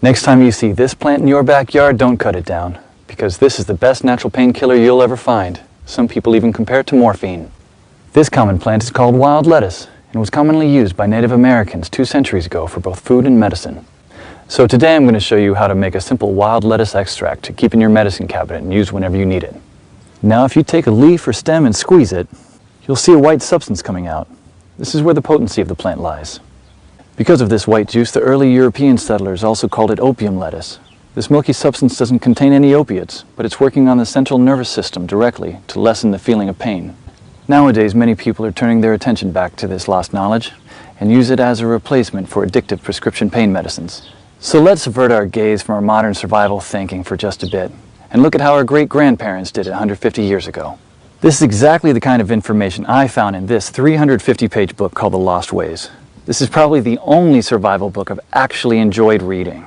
Next time you see this plant in your backyard, don't cut it down, because this is the best natural painkiller you'll ever find. Some people even compare it to morphine. This common plant is called wild lettuce and was commonly used by Native Americans 2 centuries ago for both food and medicine. So today I'm going to show you how to make a simple wild lettuce extract to keep in your medicine cabinet and use whenever you need it. Now if you take a leaf or stem and squeeze it, you'll see a white substance coming out. This is where the potency of the plant lies. Because of this white juice, the early European settlers also called it opium lettuce. This milky substance doesn't contain any opiates, but it's working on the central nervous system directly to lessen the feeling of pain. Nowadays, many people are turning their attention back to this lost knowledge and use it as a replacement for addictive prescription pain medicines. So let's avert our gaze from our modern survival thinking for just a bit and look at how our great-grandparents did it 150 years ago. This is exactly the kind of information I found in this 350-page book called The Lost Ways. This is probably the only survival book I've actually enjoyed reading.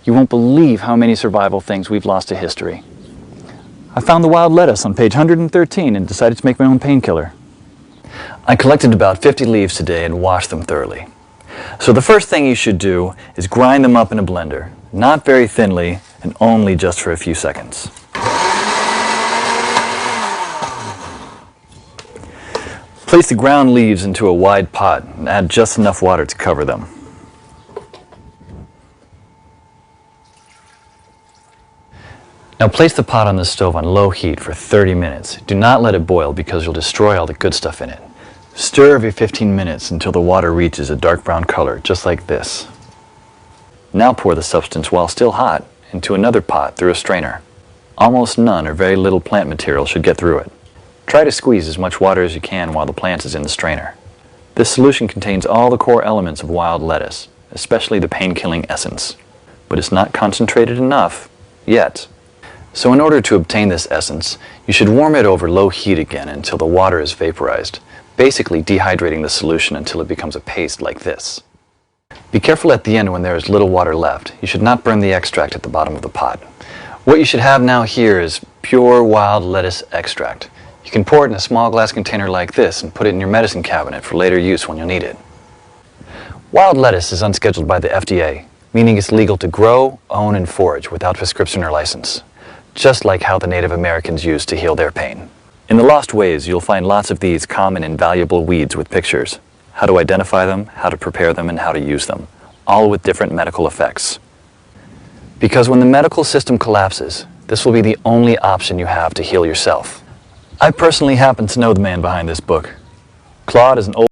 You won't believe how many survival things we've lost to history. I found the wild lettuce on page 113 and decided to make my own painkiller. I collected about 50 leaves today and washed them thoroughly. So the first thing you should do is grind them up in a blender, not very thinly and only just for a few seconds. Place the ground leaves into a wide pot and add just enough water to cover them. Now place the pot on the stove on low heat for 30 minutes. Do not let it boil because you'll destroy all the good stuff in it. Stir every 15 minutes until the water reaches a dark brown color, just like this. Now pour the substance while still hot into another pot through a strainer. Almost none or very little plant material should get through it. Try to squeeze as much water as you can while the plant is in the strainer. This solution contains all the core elements of wild lettuce, especially the pain-killing essence. But it's not concentrated enough yet. So in order to obtain this essence, you should warm it over low heat again until the water is vaporized, basically dehydrating the solution until it becomes a paste like this. Be careful at the end when there is little water left. You should not burn the extract at the bottom of the pot. What you should have now here is pure wild lettuce extract. You can pour it in a small glass container like this and put it in your medicine cabinet for later use when you'll need it. Wild lettuce is unscheduled by the FDA, meaning it's legal to grow, own, and forage without prescription or license, just like how the Native Americans used to heal their pain. In The Lost Ways, you'll find lots of these common and valuable weeds with pictures, how to identify them, how to prepare them, and how to use them, all with different medical effects. Because when the medical system collapses, this will be the only option you have to heal yourself. I personally happen to know the man behind this book. Claude is an old